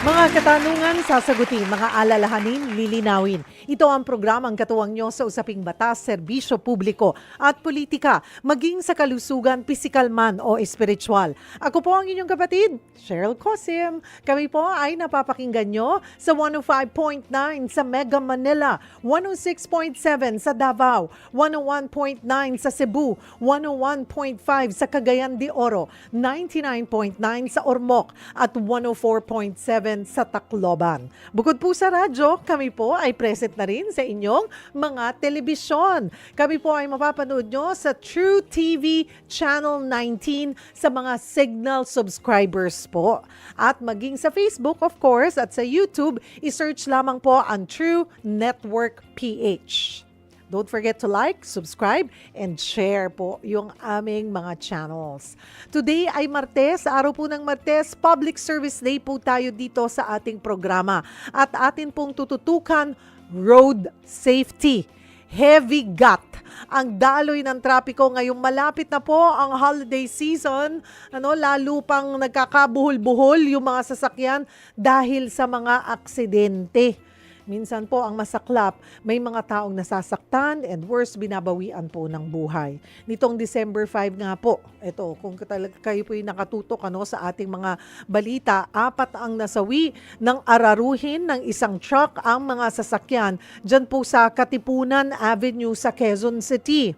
Mga katanungan, sasagutin, mga alalahanin, lilinawin. Ito ang programang katuwang nyo sa usaping batas, serbisyo publiko at politika, maging sa kalusugan, pisikal man o espiritual. Ako po ang inyong kapatid, Cheryl Cosim. Kami po ay napapakinggan nyo sa 105.9 sa Mega Manila, 106.7 sa Davao, 101.9 sa Cebu, 101.5 sa Cagayan de Oro, 99.9 sa Ormoc at 104.7 sa Tacloban. Bukod po sa radyo, kami po ay present na rin sa inyong mga telebisyon. Kami po ay mapapanood nyo sa True TV Channel 19 sa mga Signal subscribers po. At maging sa Facebook, of course, at sa YouTube, isearch lamang po ang True Network PH. Don't forget to like, subscribe, and share po yung aming mga channels. Today ay Martes, araw po ng Martes, Public Service Day po tayo dito sa ating programa. At atin pong tututukan, road safety. Heavy gut ang daloy ng trapiko ngayong malapit na po ang holiday season, lalo pang nagkakabuhol-buhol yung mga sasakyan dahil sa mga aksidente. Minsan po ang masaklap, may mga taong nasasaktan and worse, binabawian po ng buhay. Nitong December 5 nga po, ito, kung kayo po yung nakatutok sa ating mga balita, 4 ang nasawi ng araruhin ng isang truck ang mga sasakyan dyan po sa Katipunan Avenue sa Quezon City.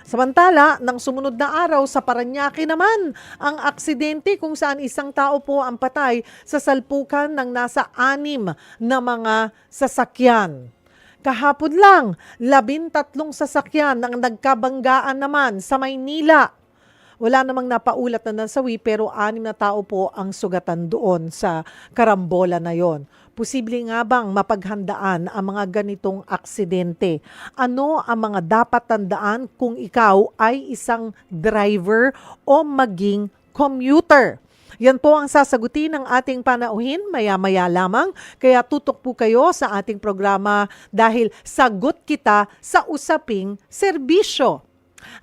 Samantala, nang sumunod na araw sa Parañaque naman, ang aksidente kung saan isang tao po ang patay sa salpukan ng nasa 6 na mga sasakyan. Kahapon lang, 13 sasakyan ang nagkabanggaan naman sa Maynila. Wala namang napaulat na nasawi pero 6 na tao po ang sugatan doon sa karambola na yon. Posible nga bang mapaghandaan ang mga ganitong aksidente? Ano ang mga dapat tandaan kung ikaw ay isang driver o maging commuter? Yan po ang sasagutin ng ating panauhin maya-maya lamang. Kaya tutok po kayo sa ating programa dahil sagot kita sa usaping serbisyo.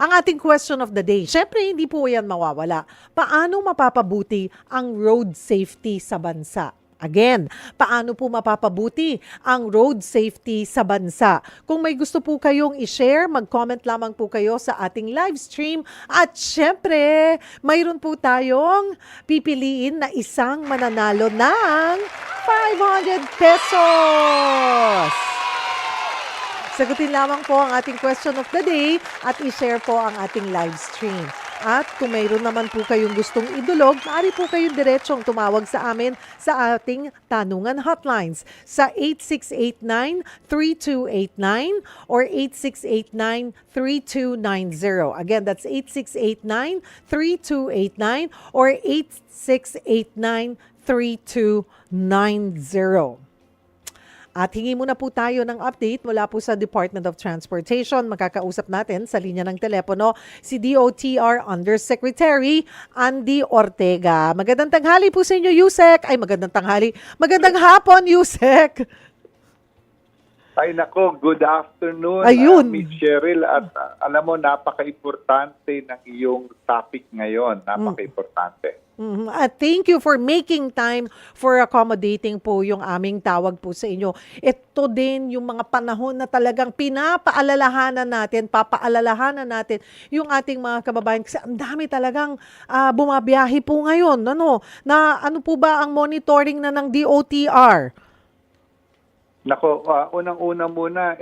Ang ating question of the day, syempre hindi po yan mawawala. Paano mapapabuti ang road safety sa bansa? Again, paano po mapapabuti ang road safety sa bansa? Kung may gusto po kayong i-share, mag-comment lamang po kayo sa ating live stream. At syempre, mayroon po tayong pipiliin na isang mananalo ng 500 pesos. Sagutin lamang po ang ating question of the day at i-share po ang ating live stream. At kung mayroon naman po kayong gustong idulog, maaari po kayong diretsong tumawag sa amin sa ating tanungan hotlines sa 8689-3289 or 8689-3290. Again, that's 8689-3289 or 8689-3290. At hingi muna po tayo ng update mula po sa Department of Transportation. Makakausap natin sa linya ng telepono si DOTR Undersecretary Andy Ortega. Magandang tanghali po sa inyo, Yusek. Ay, magandang tanghali. Magandang hapon, Yusek. Ay nako, good afternoon, Ayun. Miss Cheryl. At alam mo, napaka-importante ng iyong topic ngayon. Napaka-importante. At thank you for making time for accommodating po yung aming tawag po sa inyo. Ito din yung mga panahon na talagang papaalalahanan natin yung ating mga kababayan. Kasi ang dami talagang bumabiyahe po ngayon. Ano po ba ang monitoring na ng DOTR? Nako, unang-una muna,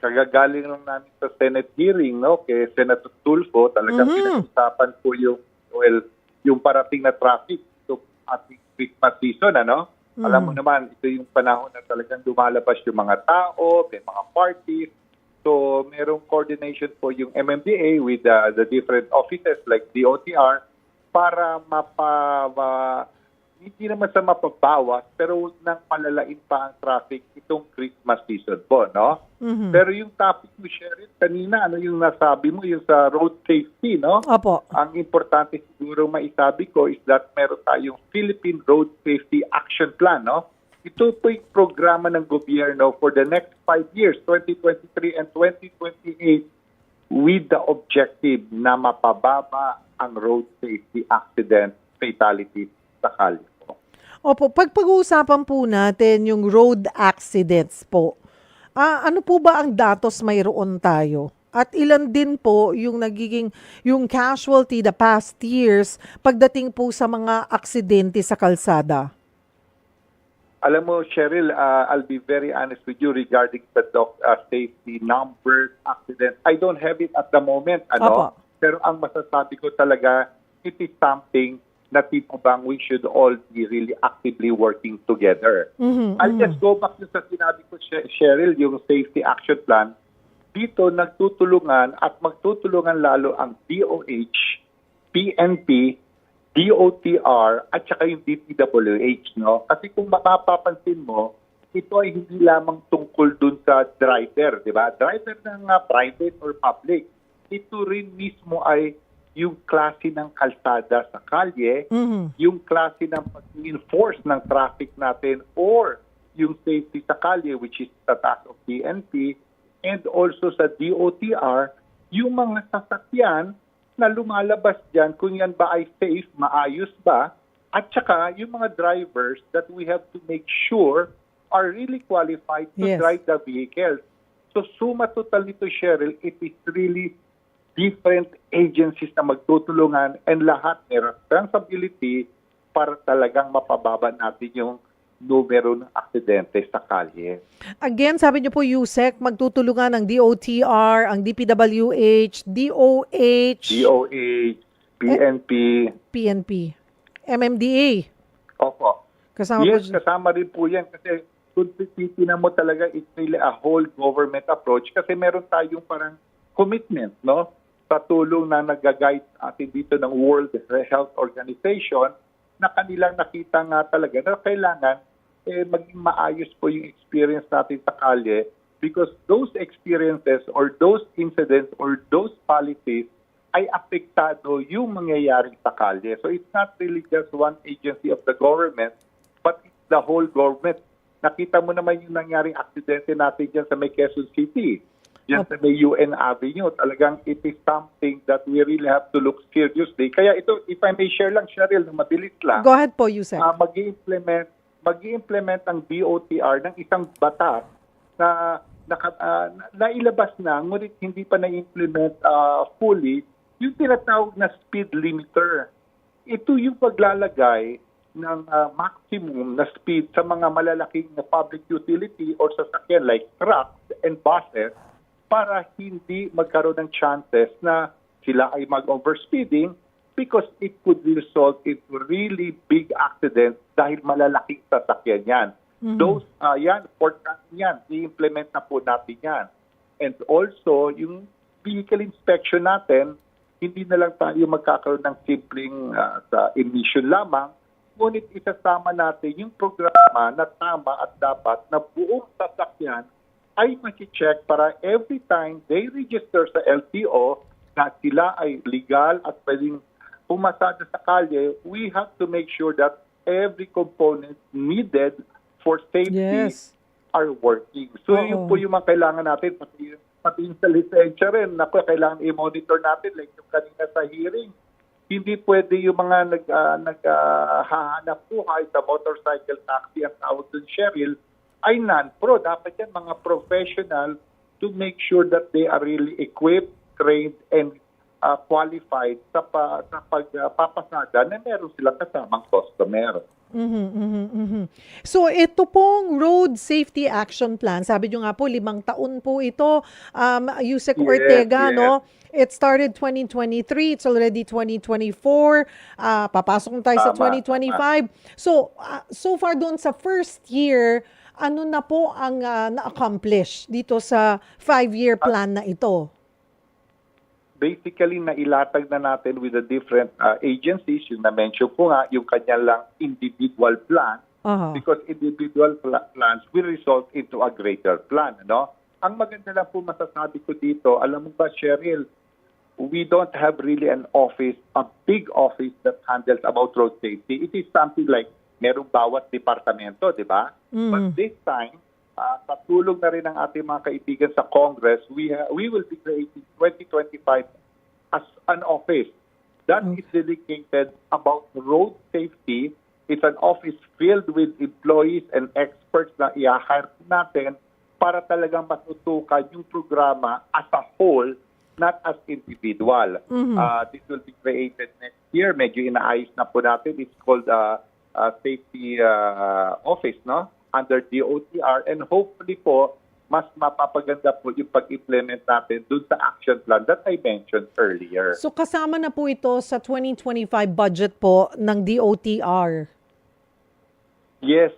kagagaling lang namin sa Senate hearing, kay Senator Tulfo, talagang pinag-usapan po yung parating na traffic to ating Christmas season, Alam mo naman, ito yung panahon na talagang lumalabas yung mga tao, may mga parties. So, merong coordination po yung MMDA with the different offices like DOTR para hindi naman sa mapabawas, pero huwag nang palalain pa ang traffic itong Christmas season po, Pero yung topic mo, Cheryl, kanina, yung nasabi mo, yung sa road safety, Opo. Ang importante siguro maisabi ko is that meron tayong Philippine Road Safety Action Plan, Ito po yung programa ng gobyerno for the next 5 years, 2023 and 2028, with the objective na mapababa ang road safety accident fatalities sa kalye. Opo, pag-uusapan po natin yung road accidents po. Ano po ba ang datos mayroon tayo? At ilan din po yung nagiging yung casualty the past years pagdating po sa mga aksidente sa kalsada? Alam mo, Cheryl, I'll be very honest with you regarding the safety numbers, accidents. I don't have it at the moment, Opo. Pero ang masasabi ko talaga, it is something na tipo bang we should all be really actively working together. I'll just go back to sa sinabi ko, Cheryl, yung safety action plan. Dito nagtutulungan at magtutulungan lalo ang DOH, PNP, DOTR at saka yung DPWH, no? Kasi kung mapapansin mo, ito ay hindi lamang tungkol dun sa driver, di ba? Driver ng private or public. Ito rin mismo ay yung klase ng kalsada sa kalye, yung klase ng pag-enforce ng traffic natin or yung safety sa kalye, which is the task of PNP, and also sa DOTR, yung mga sasakyan na lumalabas dyan, kung yan ba ay safe, maayos ba, at saka yung mga drivers that we have to make sure are really qualified to Yes. drive the vehicles. So suma total nito, Cheryl, it is really different agencies na magtutulungan and lahat may responsibility para talagang mapababa natin yung numero ng aksidente sa kalye. Again, sabi niyo po, USEC, magtutulungan ng DOTR, ang DPWH, DOH, DOH, PNP, PNP, MMDA. opo. Kasama Yes, po. kasama rin po yan kasi kung titignan mo talaga, it's really a whole government approach kasi meron tayong parang commitment, no? Sa tulong na nag-guide atin dito ng World Health Organization na kanilang nakita nga talaga na kailangan maging maayos po yung experience natin sa kalye because those experiences or those incidents or those policies ay apektado yung mangyayari sa kalye. So it's not really just one agency of the government, but it's the whole government. Nakita mo naman yung nangyaring aksidente natin dyan sa may Quezon City, dyan sa may UN Avenue. Talagang it is something that we really have to look seriously. Kaya ito, if I may share lang, Cheryl, na mabilis lang, Go ahead po, USEC. mag-i-implement ang DOTR ng isang batas na nailabas na, ngunit hindi pa na-implement fully, yung tinatawag na speed limiter. Ito yung paglalagay ng maximum na speed sa mga malalaking na public utility or sasakyan like trucks and buses para hindi magkaroon ng chances na sila ay mag-overspeeding because it could result into really big accidents dahil malalaking sasakyan yan. Those, forecast yan, i-implement na po natin yan. And also, yung vehicle inspection natin, hindi na lang tayo magkakaroon ng simpleng sa emission lamang, ngunit isasama natin yung programa na tama at dapat na buong sasakyan ay maki-check para every time they register sa LTO na sila ay legal at pwedeng pumasada sa kalye, we have to make sure that every component needed for safety are working. So yun po yung mga kailangan natin, pati yung sa lisensya rin, kailangan i-monitor natin, like yung kanina sa hearing. Hindi pwede yung mga naghahanap buhay sa motorcycle taxi ang tawag dun, Cheryl, ay non-pro. Dapat yan mga professional to make sure that they are really equipped, trained, and qualified sa pagpapasada na meron silang kasamang customer. So ito pong Road Safety Action Plan, sabi nyo nga po, 5 taon po ito, Yusek Ortega, no? It started 2023, it's already 2024, papasok na tayo sa 2025. So, so far doon sa first year, ano na po ang na-accomplish dito sa 5-year plan na ito? Basically, nailatag na natin with the different agencies, yung na-mention ko nga, yung kanya lang individual plan, because individual plans will result into a greater plan. No? Ang maganda lang po masasabi ko dito, alam mo ba, Cheryl, we don't have really an office, a big office that handles about road safety. It is something like merong bawat departamento, di ba? But this time, sa tulong na rin ng ating mga kaibigan sa Congress, we will be creating 2025 as an office that is dedicated about road safety It's an office filled with employees and experts na i-hire natin para talagang matutukan yung programa as a whole, not as individual. This will be created next year. Medyo inaayos na po natin. It's called Safety Office, no? Under DOTR. And hopefully po, mas mapapaganda po yung pag-implement natin dun sa action plan that I mentioned earlier. So kasama na po ito sa 2025 budget po ng DOTR. Yes.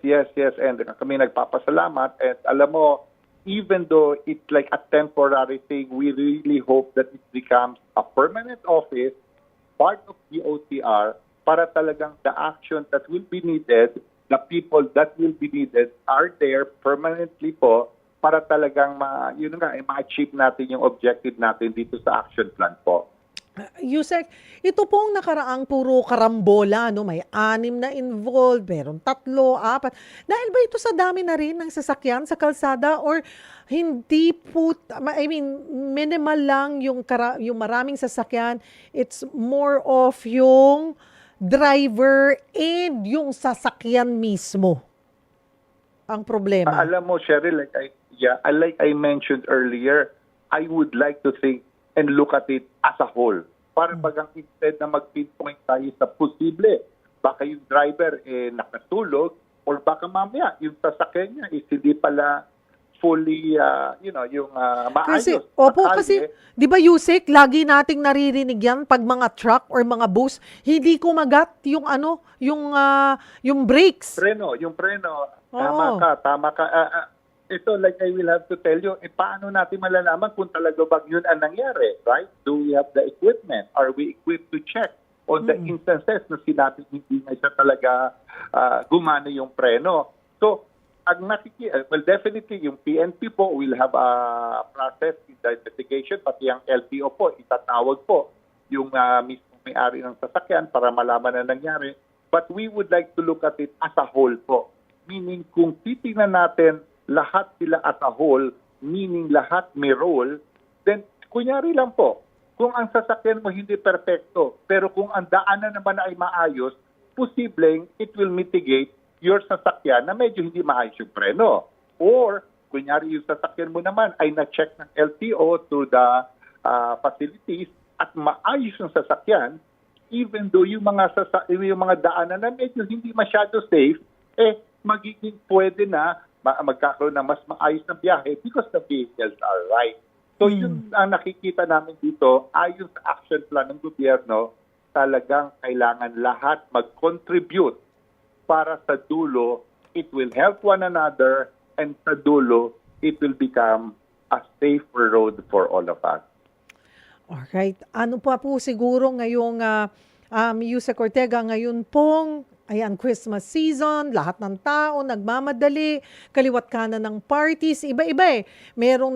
And kami nagpapasalamat. And alam mo, even though it's like a temporary thing, we really hope that it becomes a permanent office, part of DOTR, para talagang the action that will be needed, the people that will be needed are there permanently po para talagang ma-achieve natin yung objective natin dito sa action plan po. Yusek, ito pong nakaraang puro karambola, no? May 6 na involved, meron 3, 4. Dahil ba ito sa dami na rin ng sasakyan sa kalsada or hindi po, minimal lang yung maraming sasakyan, it's more of yung driver and yung sasakyan mismo ang problema? Alam mo, Cheryl, like I mentioned earlier, I would like to think and look at it as a whole. Para bagang instead na mag-pinpoint tayo sa posible, baka yung driver nakatulog or baka mamaya yung sasakyan niya is hindi pala fully, yung maayos. Kasi, di ba Yusek, lagi nating naririnig yan pag mga truck or mga bus, hindi kumagat yung yung brakes. Yung preno. Tama ka. Ito, like I will have to tell you, paano natin malalaman kung talaga ba yun ang nangyari, right? Do we have the equipment? Are we equipped to check on the instances na sinabi hindi na siya talaga gumana yung preno? So, definitely yung PNP po will have a process in the investigation, pati ang LTO po, itatawag po yung mismo may-ari ng sasakyan para malaman na nangyari. But we would like to look at it as a whole po. Meaning, kung titingnan natin lahat sila as a whole, meaning lahat may role, then kunyari lang po, kung ang sasakyan mo hindi perfecto, pero kung ang daanan naman ay maayos, posibleng it will mitigate your sasakyan na medyo hindi maayos yung preno. Or, kunyari yung sasakyan mo naman ay na-check ng LTO through the facilities at maayos yung sasakyan, even though yung mga daanan na medyo hindi masyado safe, magiging pwede na magkakaroon ng mas maayos na biyahe because the vehicles are right. So yun ang nakikita namin dito, ayon sa action plan ng gobyerno, talagang kailangan lahat mag-contribute para sa dulo, it will help one another and sa dulo, it will become a safer road for all of us. Alright. Ano pa po siguro ngayong Yusek Ortega, ngayon pong Christmas season, lahat ng tao nagmamadali, kaliwat kanan ng parties, iba-iba Merong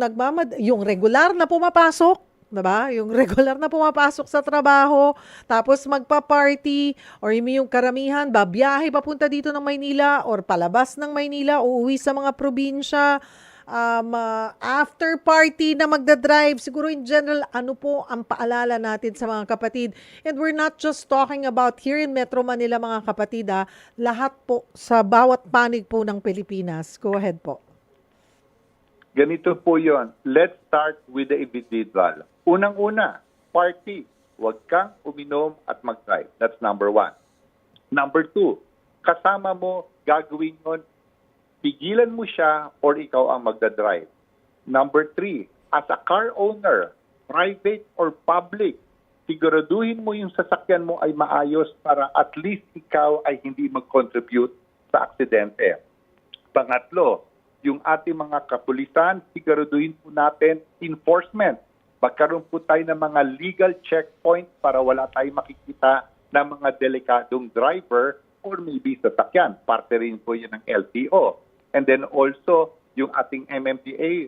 yung regular na pumapasok, diba? Yung regular na pumapasok sa trabaho, tapos magpa-party, or yung karamihan, babiyahe papunta dito ng Maynila, or palabas ng Maynila, uuwi sa mga probinsya, after party na magdadrive, siguro in general, ano po ang paalala natin sa mga kapatid? And we're not just talking about here in Metro Manila, mga kapatid, lahat po sa bawat panig po ng Pilipinas. Go ahead po. Ganito po yon. Let's start with the individual. Unang-una, party. Huwag kang uminom at mag-drive. That's number 1. Number 2, kasama mo, gagawin yun, pigilan mo siya or ikaw ang magdadrive. Number 3, as a car owner, private or public, siguraduhin mo yung sasakyan mo ay maayos para at least ikaw ay hindi mag-contribute sa aksidente. Pangatlo, yung ating mga kapulisan, siguraduhin po natin enforcement. Magkaroon po tayo ng mga legal checkpoint para wala tayong makikita ng mga delikadong driver or maybe sasakyan. Parte rin po yun ng LTO. And then also, yung ating MMDA,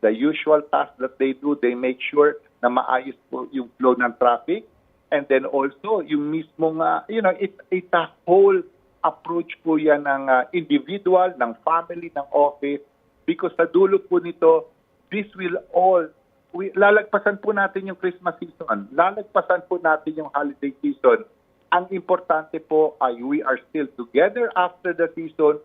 the usual task that they do, they make sure na maayos po yung flow ng traffic. And then also, yung mismong, it's a whole approach po yan ng individual, ng family, ng office. Because sa dulo po nito, this will all, lalagpasan po natin yung Christmas season, lalagpasan po natin yung holiday season. Ang importante po ay we are still together after the season.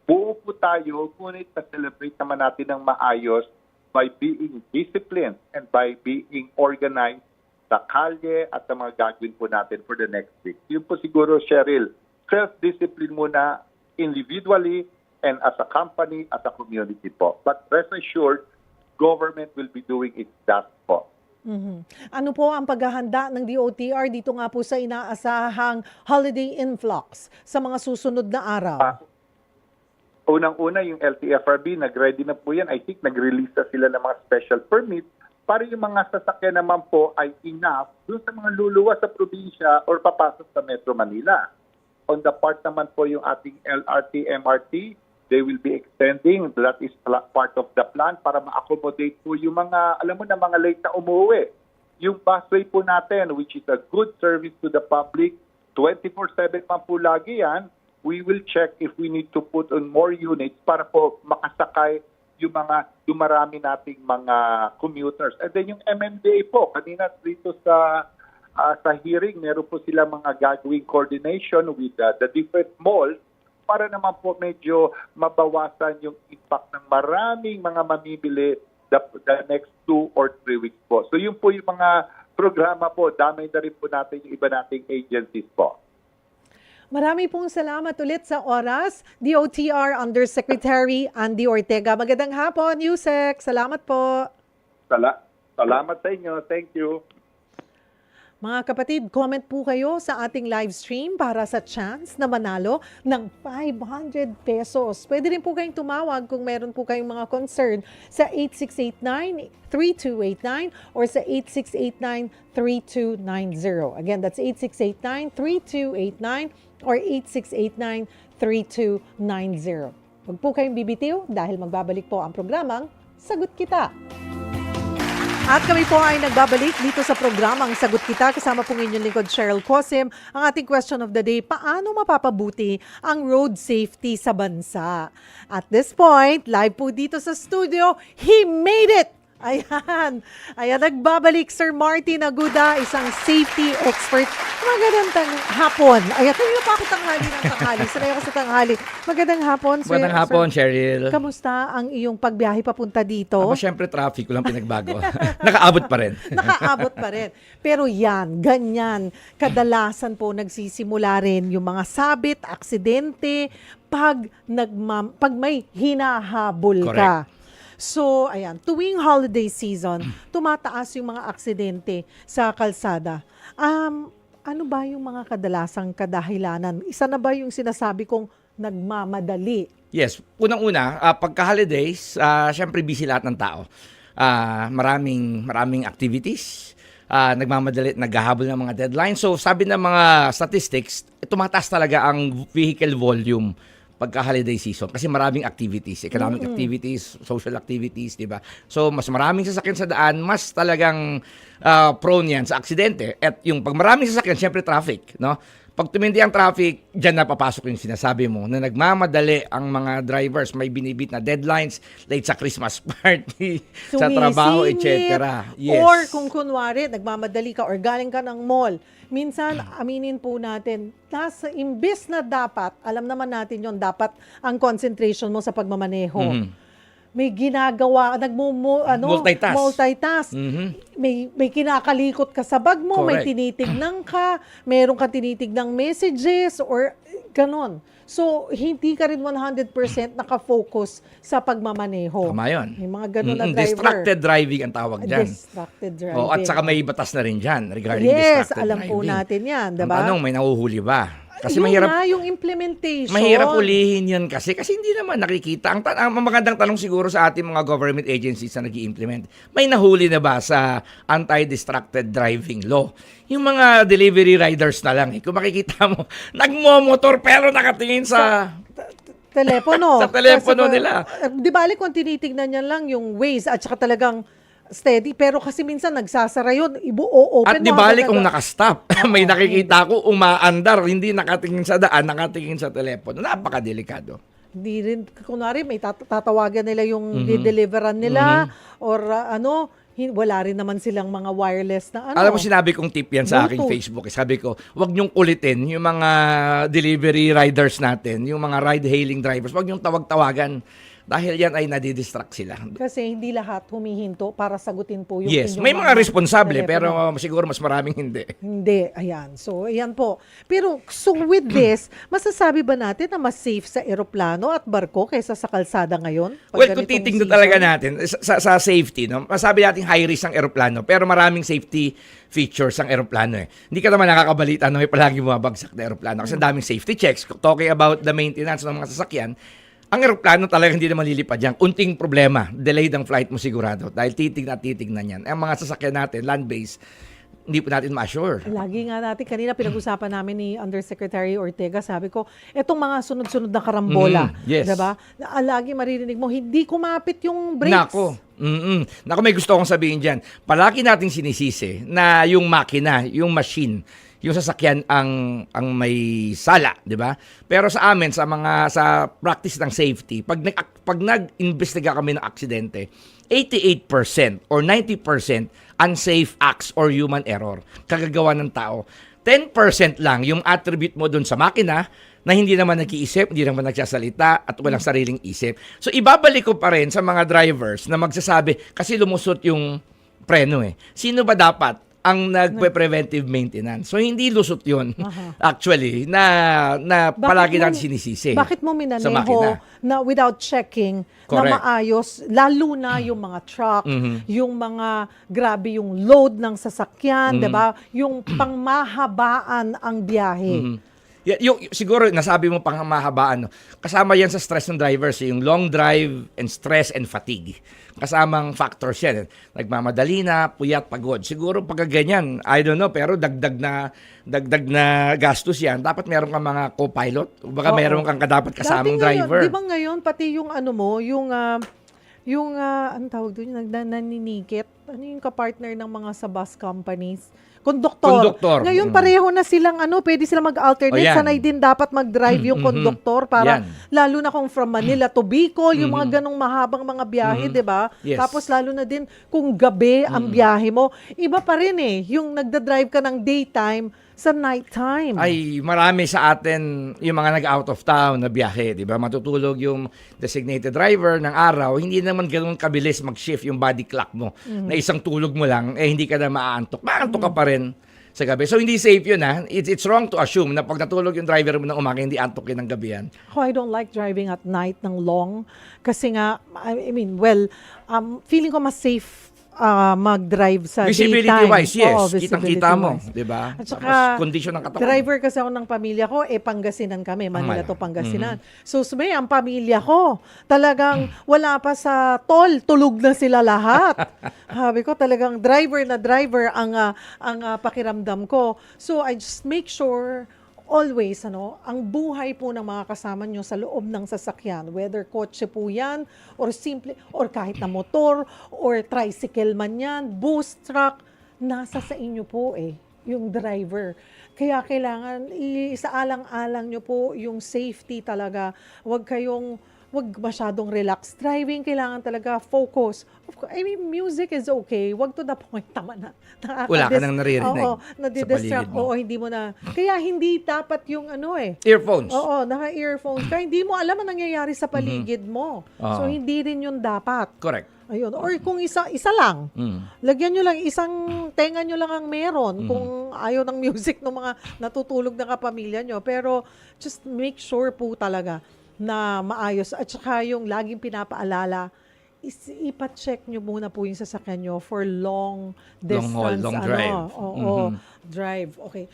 Buo po tayo, ngunit na-celebrate naman natin ng maayos by being disciplined and by being organized sa kalye at sa mga gagawin po natin for the next week. Yun po siguro, Cheryl, self-discipline muna individually and as a company, as a community po. But rest assured, government will be doing its best po. Ano po ang paghahanda ng DOTR dito nga po sa inaasahang holiday influx sa mga susunod na araw? Unang-una, yung LTFRB, nag-ready na po yan. I think nag-release na sila ng mga special permits para yung mga sasakyan naman po ay enough doon sa mga luluwas sa probinsya or papasok sa Metro Manila. On the part naman po yung ating LRT, MRT, they will be extending. That is part of the plan para ma-accommodate po yung mga, alam mo na, mga late na umuwi. Yung busway po natin, which is a good service to the public, 24/7 pa po lagi yan. We will check if we need to put on more units para po makasakay yung mga dumarami nating mga commuters. And then yung MMDA po, kanina dito sa hearing, meron po sila mga gagawing coordination with the different malls para naman po medyo mabawasan yung impact ng maraming mga mamimili the next 2 or 3 weeks po. So yun po yung mga programa po, damay na rin po natin yung iba nating agencies po. Marami pong salamat ulit sa oras. DOTR Undersecretary Andy Ortega. Magandang hapon, Yusek. Salamat po. Salamat sa inyo. Thank you. Mga kapatid, comment po kayo sa ating live stream para sa chance na manalo ng 500 pesos. Pwede rin po kayong tumawag kung meron po kayong mga concern sa 8689-3289 or sa 8689-3290. Again, that's 8689-3289 or 8689-3290. Huwag po kayong bibitiw dahil magbabalik po ang programang Sagot Kita. At kami po ay nagbabalik dito sa programang Sagot Kita. Kasama po ng inyong lingkod Cheryl Cosim. Ang ating question of the day, paano mapapabuti ang road safety sa bansa? At this point, live po dito sa studio, he made it! Ayan, nagbabalik Sir Martin Aguda, isang safety expert. Magandang hapon. Ayan, kanina pa ako tanghali ng tanghali. Sanay ako sa tanghali. Magandang hapon, Sir. Magandang hapon, Cheryl. Kamusta ang iyong pagbiyahe papunta dito? Ako, syempre, traffic. Walang pinagbago. Nakaabot pa rin. Nakaabot pa rin. Pero yan, ganyan. Kadalasan po nagsisimula rin yung mga sabit, aksidente, pag may hinahabol ka. Correct. So, ayan, tuwing holiday season, tumataas yung mga aksidente sa kalsada. Ano ba yung mga kadalasang kadahilanan? Isa na ba yung sinasabi kong nagmamadali? Yes. Unang-una, pagka-holidays, syempre busy lahat ng tao. Maraming activities. Nagmamadali, naghahabol ng mga deadlines. So, sabi ng mga statistics, tumataas talaga ang vehicle volume pagka-holiday season kasi maraming activities, economic activities, social activities, di ba? So, mas maraming sasakyan sa daan, mas talagang prone yan sa aksidente. At yung pag maraming sasakyan, syempre traffic, no? Pag tumindi ang traffic, dyan na papasok yung sinasabi mo na nagmamadali ang mga drivers, may binibit na deadlines, late sa Christmas party, sa trabaho, etc. Yes. Or kung kunwari, nagmamadali ka or galing ka ng mall, minsan, aminin po natin, imbes na dapat, alam naman natin yon dapat ang concentration mo sa pagmamaneho. May ginagawa, multitask. May kinakalikot ka sa bag mo, may Correct. tinitignan ka, meron ka tinitignang messages or ganon. So, hindi ka rin 100% nakafocus sa pagmamaneho. Tama yun. May mga ganon na driver. Distracted driving ang tawag dyan. Distracted driving. At saka may batas na rin dyan regarding Yes, distracted alam driving. po natin yan, Ang diba? tanong, may nahuhuli ba? Kasi Yun mahirap, na, yung implementation. mahirap ulihin yun kasi hindi naman nakikita. Ang magandang tanong siguro sa ating mga government agencies na nag-i-implement, may nahuli na ba sa anti-distracted driving law? Yung mga delivery riders na lang. Kung makikita mo, nagmo-motor pero nakatingin sa telepono. Sa telepono Kasi, nila. Di bali kung tinitignan niya lang yung Waze at saka talagang steady. Pero kasi minsan nagsasara yun, open At di bali kung nakastop, may nakikita ko umaandar, hindi nakatingin sa daan, nakatingin sa telepono. Napakadelikado. Hindi rin, kunwari may tatawagan nila yung dideliveran nila or wala rin naman silang mga wireless na ano. Alam mo, sinabi kong tip yan sa aking Bluetooth. Facebook. Sabi ko, wag niyong kulitin yung mga delivery riders natin, yung mga ride-hailing drivers. Wag niyong tawag-tawagan dahil yan ay nadidistract sila. Kasi hindi lahat humihinto para sagutin po yung Yes, inyong may mga responsable, telepono. pero siguro mas maraming hindi. Hindi, ayan. So, ayan po. Pero, so with this, masasabi ba natin na mas safe sa eroplano at barko kaysa sa kalsada ngayon? Pag Well, kung ganitong titingnan season? talaga natin sa safety, no? Masabi natin high risk ang eroplano, pero maraming safety features ang eroplano eh. Hindi ka naman nakakabalita na may palagi bumabagsak na eroplano kasi ang daming safety checks. Talking about the maintenance ng mga sasakyan, ang eroplano talaga hindi naman lilipad yan. Unting problema, delayed ang flight mo sigurado dahil titignan yan. Ang mga sasakyan natin, land-based, hindi po natin ma-assure. Lagi nga natin, kanina pinag-usapan namin ni Undersecretary Ortega, sabi ko, etong mga sunod-sunod na karambola, yes. diba? Lagi maririnig mo, hindi kumapit yung brakes. Nako. Nako, may gusto akong sabihin dyan. Palagi nating sinisisi na yung makina, yung machine, yung sasakyan ang may sala, di ba? Pero sa amin sa practice ng safety, pag nag-imbestiga kami ng aksidente, 88% or 90% unsafe acts or human error, kagagawa ng tao. 10% lang yung attribute mo dun sa makina na hindi naman nag-iisip, hindi naman nagsasalita at walang sariling isip. So ibabalik ko pa rin sa mga drivers na magsasabi kasi lumusot yung preno eh. Sino ba dapat ang nagpe-preventive maintenance? So hindi lusot 'yon. Actually na palagi natin sinisisi. Bakit mo sa makina. minaneho na without checking Correct. na maayos, lalo na yung mga truck, yung mga grabe yung load ng sasakyan, 'di ba? Yung pangmahabaan ang biyahe. Siguro nasabi mo pang mahabaan, no? Kasama yan sa stress ng drivers, yung long drive and stress and fatigue. Kasamang factors yan. Nagmamadali na, puyat, pagod. Siguro pag ganyan, I don't know, pero dagdag na gastos yan. Dapat meron kang mga co-pilot. Baka Oo. meron kang dapat kasamang driver. Di ba ngayon, pati yung ano mo, anong tawag doon, yung nagnanikit, ano yung kapartner ng mga sa bus companies? Konduktor. Ngayon pareho na silang pwede silang mag-alternate. O yan. Sanay din dapat mag-drive yung konduktor para Yan. lalo na kung from Manila to Bicol, yung mga ganong mahabang mga biyahe, 'di ba? Yes. Tapos lalo na din kung gabi ang biyahe mo, iba pa rin yung nagda-drive ka ng daytime sa nighttime. Ay, marami sa atin yung mga nag-out of town na biyahe, di ba? Matutulog yung designated driver ng araw, hindi naman ganoon kabilis mag-shift yung body clock mo. Na isang tulog mo lang, hindi ka na maaantok. Maaantok ka pa rin sa gabi. So, hindi safe yun, ha? It's wrong to assume na pag natulog yung driver mo ng umaga, hindi antokin ng gabi yan. I don't like driving at night ng long kasi nga, feeling ko mas safe mag-drive sa Visibility daytime. wise, yes. Oo, Kitang-kita mo, visibility-wise. di ba? At saka, Tapos, kondisyon ng katawan. driver kasi ako ng pamilya ko, Pangasinan kami. Manila Manila. to Pangasinan. So, sabi, ang pamilya ko, talagang wala pa sa toll, tulog na sila lahat. Sabi ko, talagang driver ang pakiramdam ko. So, I just make sure always, ang buhay po ng mga kasama nyo sa loob ng sasakyan, whether kotse po yan, or simple, or kahit na motor, or tricycle man yan, bus, truck, nasa sa inyo po yung driver. Kaya kailangan, isaalang-alang nyo po yung safety talaga. Huwag masyadong relax driving, kailangan talaga focus. Of course, music is okay. Huwag to the point naman na Wala ka nang naririnig Oo, sa nadidistract. paligid mo. Oo, hindi mo na. Kaya hindi dapat yung Earphones. Oo, naka-earphones ka. Hindi mo alam ang nangyayari sa paligid mo. Oo. So, hindi rin yun dapat. Correct. Ayun. Or kung isa lang. Lagyan nyo lang, tenga nyo lang ang meron kung ayaw ng music ng mga natutulog na kapamilya nyo. Pero just make sure po talaga na maayos. At saka yung laging pinapaalala, ipa-check nyo muna po yung sasakyan nyo for long distance. long drive. Drive. Okay.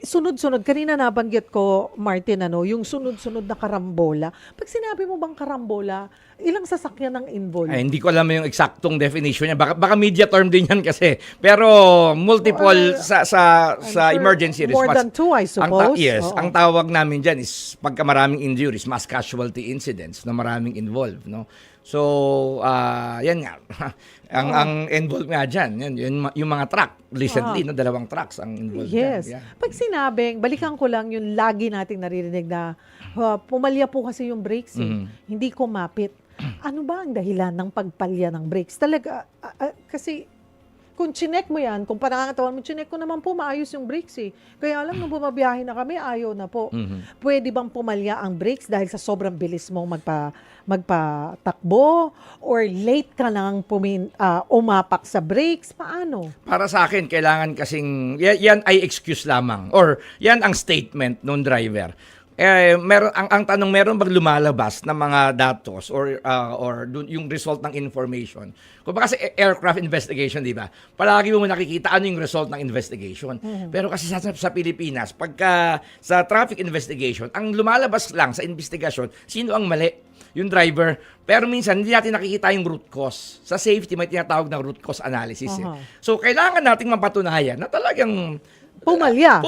Sunod-sunod, kanina nabanggit ko, Martin, yung sunod-sunod na karambola. Pag sinabi mo bang karambola, ilang sasakyan ang involved? Ay, hindi ko alam yung eksaktong definition niya. Baka media term din yan kasi. Pero multiple sa sure emergency more response. than two, I suppose. Yes. Oo. Ang tawag namin dyan is pagka maraming injuries, mass casualty incidents na maraming involved. No? So, yan nga. ang involved nga dyan, yung mga truck. Recently, dalawang trucks ang involved Yes. dyan. Yeah. Pag sinabing, balikan ko lang yung lagi nating naririnig na pumalya po kasi yung brakes hindi kumapit. Ano ba ang dahilan ng pagpalya ng brakes? Talaga, kasi kung chinek mo yan, kung panangatawan mo, chinek ko naman po, maayos yung brakes eh. Kaya lang, nung bumabiyahe na kami, ayaw na po. Pwede bang pumalya ang brakes dahil sa sobrang bilis mong magpatakbo? Or late ka nang umapak sa brakes? Paano? Para sa akin, kailangan kasing, yan ay excuse lamang. Or yan ang statement ng driver. Ang tanong, meron bang lumalabas na mga datos or yung result ng information? Kung ba kasi aircraft investigation, di ba? Palagi mo nakikita ano yung result ng investigation. Pero kasi sa Pilipinas, pagka sa traffic investigation, ang lumalabas lang sa investigasyon, sino ang mali? Yung driver. Pero minsan, hindi natin nakikita yung root cause. Sa safety, may tinatawag ng root cause analysis. So, kailangan nating mapatunayan na talagang Pumalya.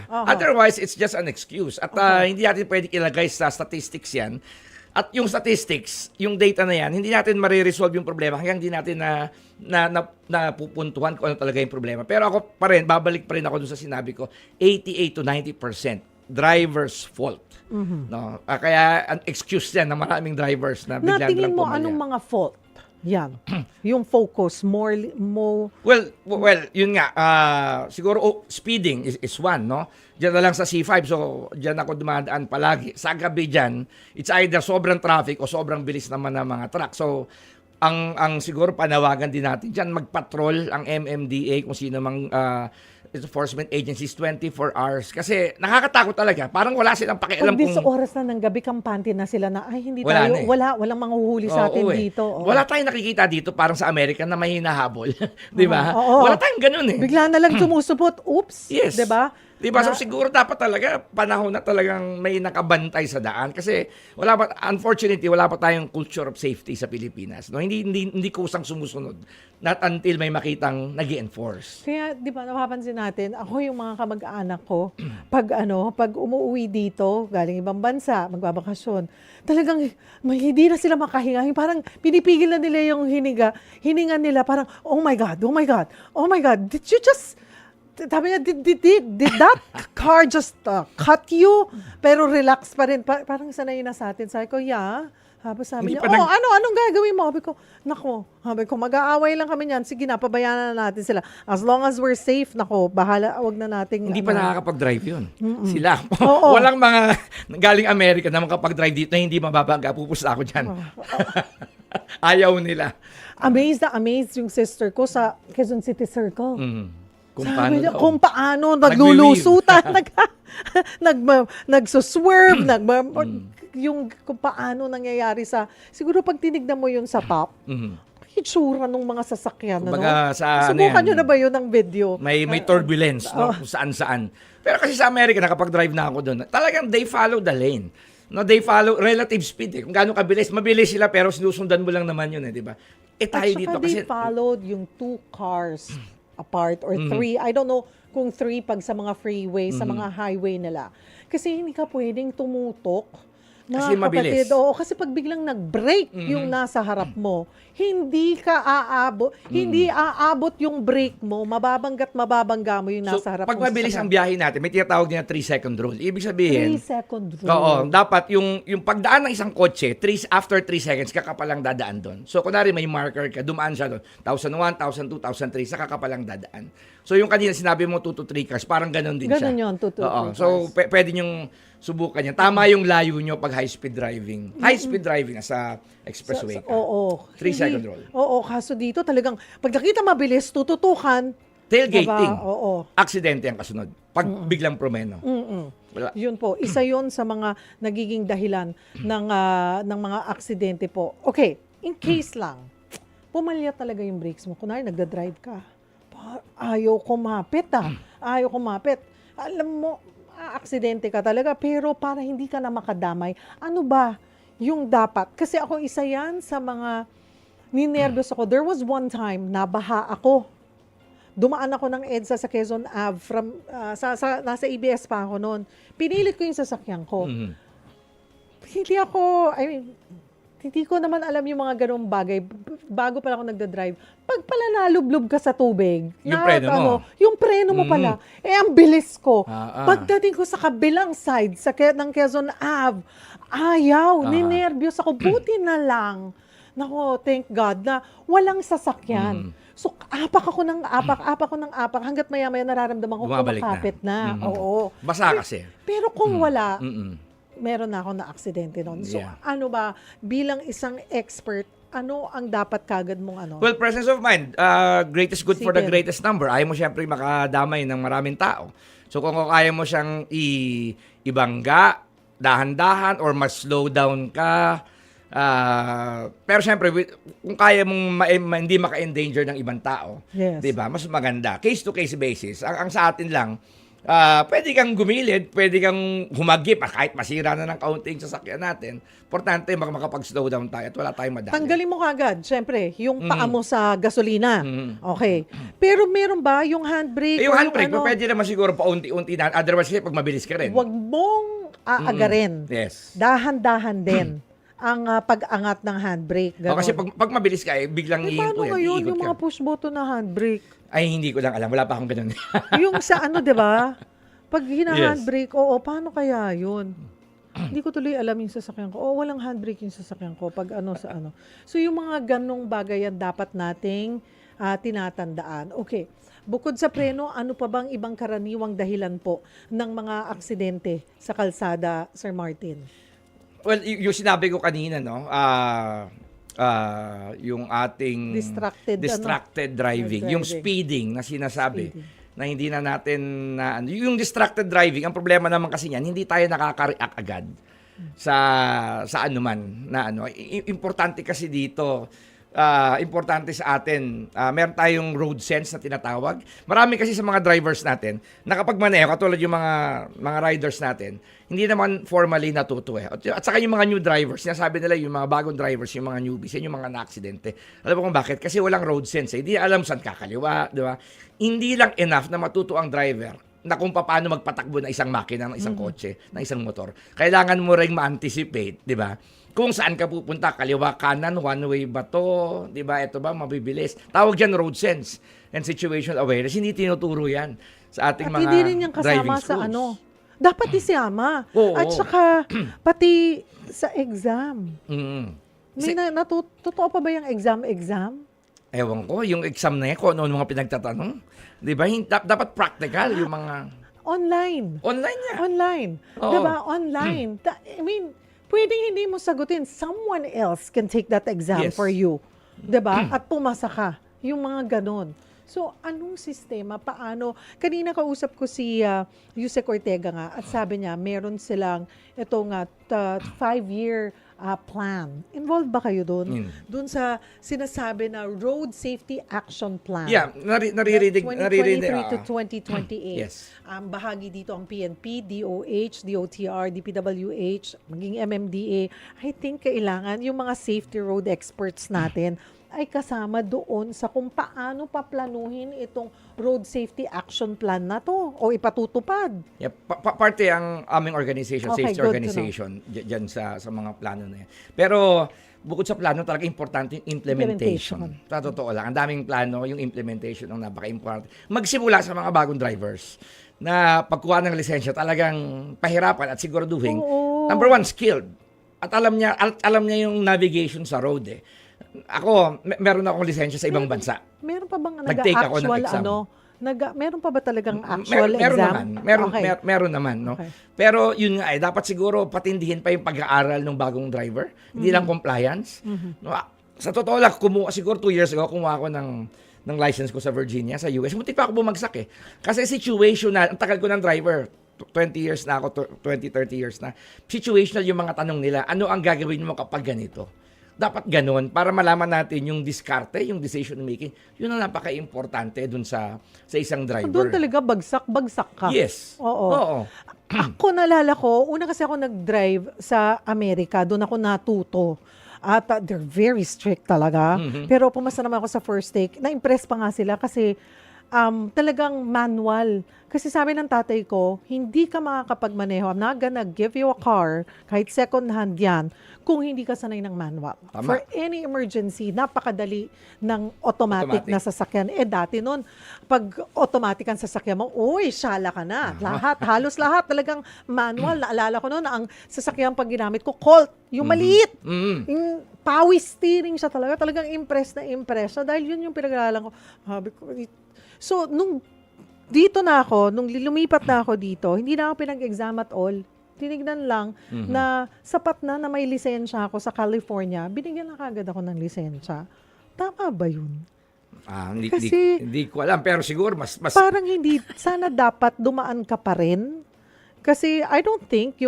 Otherwise, it's just an excuse. At hindi natin pwede ilagay sa statistics yan. At yung statistics, yung data na yan, hindi natin mariresolve yung problema hanggang hindi natin napupuntuhan kung ano talaga yung problema. Pero ako pa rin, babalik pa rin ako dun sa sinabi ko, 88 to 90% driver's fault. No? Kaya an excuse yan ng maraming drivers na bigla Natingin lang mo pumalya. anong mga fault? Yan. Yung focus, more. Well, yun nga, siguro speeding is one, no? Diyan na lang sa C5, so diyan ako dumadaan palagi. Sa gabi diyan, it's either sobrang traffic o sobrang bilis naman ng mga truck. So, ang siguro panawagan din natin diyan, magpatrol ang MMDA kung sino mang enforcement agencies 24 hours. Kasi nakakatakot talaga. Parang wala silang pakialam Pag kung... oras na ng gabi, kampante na sila na, ay, hindi Wala tayo, na eh. walang manghuhuli sa atin dito. Oo. Wala tayong nakikita dito parang sa Amerika na may hinahabol. Di ba? Oo. Wala tayong ganun eh. Bigla na lang sumusupot. Oops. Yes. Di ba? Diba? So siguro dapat talaga panahon na talagang may nakabantay sa daan kasi unfortunately wala pa tayong culture of safety sa Pilipinas. No, hindi kusang sumusunod. Not until may makitang nag-enforce. Kaya, di ba, napapansin natin, ako yung mga kamag-anak ko, pag umuwi dito, galing ibang bansa, magbabakasyon, talagang hindi na sila makahinga. Parang pinipigil na nila yung hininga nila, parang, oh my God, did you just, sabi niya, did that car just cut you? Pero relax pa rin. Parang sanay na sa atin. Sabi ko, yeah. Sabi niya, anong gagawin mo? Sabi ko, mag-aaway lang kami niyan. Sige na, pabayaan na natin sila. As long as we're safe, bahala, wag na nating... Hindi pa nakakapag-drive yun. Sila. Oo. Walang mga galing Amerika na makapag-drive dito na hindi mababaga. Pupusta ako dyan. Ayaw nila. Amazed na amazed yung sister ko sa Quezon City Circle. Kung Kung paano naglulusutan, nagsuswerve, yung kung paano nangyayari siguro pag tinignan mo yun sa top, hitsura ng mga sasakyan. Kumbaga, sa subukan ano nyo yan, na ba yun ng video? May turbulence, no? Kung saan-saan. Pero kasi sa Amerika, nakapag-drive na ako doon. Talagang they follow the lane. No, they follow relative speed. Kung gaano kabilis, mabilis sila pero sinusundan mo lang naman yun, di ba? Tayo dito They kasi followed yung 2 cars apart or 3. I don't know kung 3 pag sa mga freeway, sa mga highway nila. Kasi hindi ka pwedeng tumutok. Kasi mabilis. Oo, kasi pag biglang nag-brake yung nasa harap mo, hindi ka aabot, hindi aabot yung brake mo, mababangga mo yung nasa harap mo. Pag mabilis ang biyahe natin, may tinatawag din na 3-second rule. Ibig sabihin, 3-second rule. oo, dapat yung pagdaan ng isang kotse, after 3 seconds, ka palang dadaan doon. So, kunwari may marker ka, dumaan siya doon, 1,001, 1,002, 1,003, saka ka palang dadaan. So, yung kanina sinabi mo 2 to 3 cars, parang ganun din siya. Ganun yun, 2 to 3 cars. So, pwede nyong subukan yan. Tama yung layo nyo pag high-speed driving. High-speed driving sa expressway ka. Oo. 3-second rule. Oo, kaso dito talagang, pag nakita mabilis, tututukan. Tailgating. Diba? Oo. Aksidente ang kasunod. Pag biglang promeno. Wala. Yun po, isa yun sa mga nagiging dahilan ng mga aksidente po. Okay, in case lang, pumalya talaga yung brakes mo. Kunwari, nagda-drive ka. Ayaw kumapit Ayaw kumapit. Alam mo, aksidente ka talaga, pero para hindi ka na makadamay, ano ba yung dapat? Kasi ako isa yan sa mga ninervyos ako. There was one time, nabaha ako. Dumaan ako ng EDSA sa Quezon Ave nasa ABS pa ako noon. Pinilit ko yung sasakyan ko. Hindi ko naman alam yung mga ganong bagay. Bago pala ako nagda-drive. Pag pala nalublob ka sa tubig, yung preno mo pala, ang bilis ko. Pagdating ko sa kabilang side ng Quezon Ave, ninervyos ako. Buti na lang. Nako, thank God na walang sasakyan. So, apak ako ng apak, hanggat maya-maya nararamdaman ko Bumabalik kumakapit na. Mhm. Oo. Basa kasi. Pero kung wala, Mm-mm. meron na ako na aksidente noon. So, Yeah. ano ba, bilang isang expert, ano ang dapat kagad mong ano? Well, presence of mind, greatest good for the Sige. greatest number. Ayaw mo siyempre makadamay ng maraming tao. So kung kaya mo siyang ibangga, dahan-dahan, or mas slow down ka, pero siyempre, kung kaya mong hindi maka-endanger ng ibang tao, Yes. 'di ba? Mas maganda. Case-to-case basis. Ang sa atin lang, pwede kang gumilid, pwede kang humagip, kahit masira na ng kaunting sasakyan natin. Importante, makapag-slow down tayo at wala tayong madali. Tanggalin mo kagad, syempre, yung paa mo sa gasolina. Mhm. Okay. Pero meron ba yung handbrake? Yung o handbrake, ano, pwede naman siguro paunti-unti na. Otherwise, kasi pag mabilis ka rin. Huwag mong aagarin. Yes. Dahan-dahan din ang pag-angat ng handbrake. O, kasi pag mabilis ka, biglang paano ngayon yung mga ka. push button na handbrake? Ay, hindi ko lang alam. Wala pa akong ganun. Yung sa ano, di ba? Pag hina-handbrake, oo, paano kaya yun? Hindi ko tuloy alam yung sasakyan ko. Oo, walang handbrake yung sasakyan ko pag ano sa ano. So, yung mga ganong bagay yan dapat nating tinatandaan. Okay. Bukod sa preno, ano pa bang ibang karaniwang dahilan po ng mga aksidente sa kalsada, Sir Martin? Well, yung sinabi ko kanina, no? Yung ating Distracted, driving, yung speeding na sinasabi. Speeding. Na hindi na natin yung distracted driving, ang problema naman kasi niyan, hindi tayo nakaka-react agad sa ano man na ano. Importante kasi dito, importante sa atin, meron tayong road sense na tinatawag. Marami kasi sa mga drivers natin na kapag maneho, katulad yung mga riders natin, hindi naman formally natuto eh. At saka yung mga new drivers, sinasabi nila yung mga bagong drivers, yung mga newbies, yan yung mga na-aksidente. Alam mo kung bakit? Kasi walang road sense eh. Hindi alam saan kakaliwa, di ba? Hindi lang enough na matuto ang driver na kung paano magpatakbo ng isang makina, ng isang kotse, ng isang motor. Kailangan mo ring ma-anticipate, di ba? Kung saan ka pupunta, kaliwa, kanan, one way ba to, di ba? Ito ba, mabibilis. Tawag dyan road sense and situational awareness. Hindi tinuturo yan sa ating At mga hindi rin yung driving kasama sa schools. ano. Dapat isama. Oo. At saka, pati sa exam. Mm. May totoo pa ba yung exam? Ewan ko, yung exam na yan, kung ano mga pinagtatanong. Di ba? Dapat practical yung mga Online. online niya. Online. Oo. Diba? Online. I mean, pwedeng hindi mo sagutin. Someone else can take that exam Yes. for you. Diba? At pumasa ka. Yung mga ganon. So, anong sistema? Paano? Kanina kausap ko si Yusek Ortega nga at sabi niya, meron silang itong 5-year plan. Involved ba kayo doon? Doon sa sinasabi na Road Safety Action Plan. Yeah, naririnig. 2023 to 2028. Yes. Bahagi dito ang PNP, DOH, DOTR, DPWH, maging MMDA. I think kailangan yung mga safety road experts natin ay kasama doon sa kung paano paplanuhin itong road safety action plan na to o ipatutupad. Yeah, parte ang aming organization, Okay, safety good to organization, dyan sa mga plano na yan. Pero bukod sa plano, talaga importante yung implementation. Sa totoo lang, ang daming plano, yung implementation ang napaka-importante. Magsimula sa mga bagong drivers na pagkuha ng lisensya talagang pahirapan at siguraduhin. Oo. Number one, skilled. At alam niya yung navigation sa road eh. Ako, meron akong lisensya sa ibang bansa. Meron pa bang Nag-take ako ng actual exam. meron pa ba talagang actual Meron exam? naman. Okay. Meron naman, no? Okay. Pero yun nga dapat siguro patindihin pa yung pag-aaral ng bagong driver. Hindi lang compliance. No, sa totoo lang, siguro 2 years ago, kumuha ako ng license ko sa Virginia, sa US. Muntik pa ako bumagsak eh. Kasi situational, ang tagal ko ng driver. 20 years na ako, 20-30 years na. Situational yung mga tanong nila. Ano ang gagawin mo kapag ganito? Dapat ganun para malaman natin yung diskarte, yung decision making. Yun ang napaka-importante dun sa isang driver. Doon talaga bagsak ka. Yes. Oo. Ako nalala ko, una kasi ako nag-drive sa Amerika, doon ako natuto. At they're very strict talaga. Pero pumasa naman ako sa first take. Na-impress pa nga sila kasi talagang manual. Kasi sabi ng tatay ko, hindi ka makakapagmaneho. I'm not gonna give you a car, kahit second hand yan, kung hindi ka sanay ng manual. Tama. For any emergency, napakadali ng automatic na sasakyan. Dati nun, pag automatic ang sasakyan mo, uy, syala ka na. Halos lahat talagang manual. Naalala ko nun, ang sasakyan pag ginamit ko, Colt, yung maliit. Yung power steering siya talaga. Talagang impressed na impressed siya dahil yun yung pinag-aralan ko. Sabi ko, so, nung dito na ako, nung lumipat na ako dito, hindi na ako pinag-exam at all. Tinignan lang na sapat na may lisensya ako sa California. Binigyan na kagad ako ng lisensya. Tama ba yun? Hindi ko alam, pero siguro mas Parang hindi, sana dapat dumaan ka pa rin. Kasi I don't think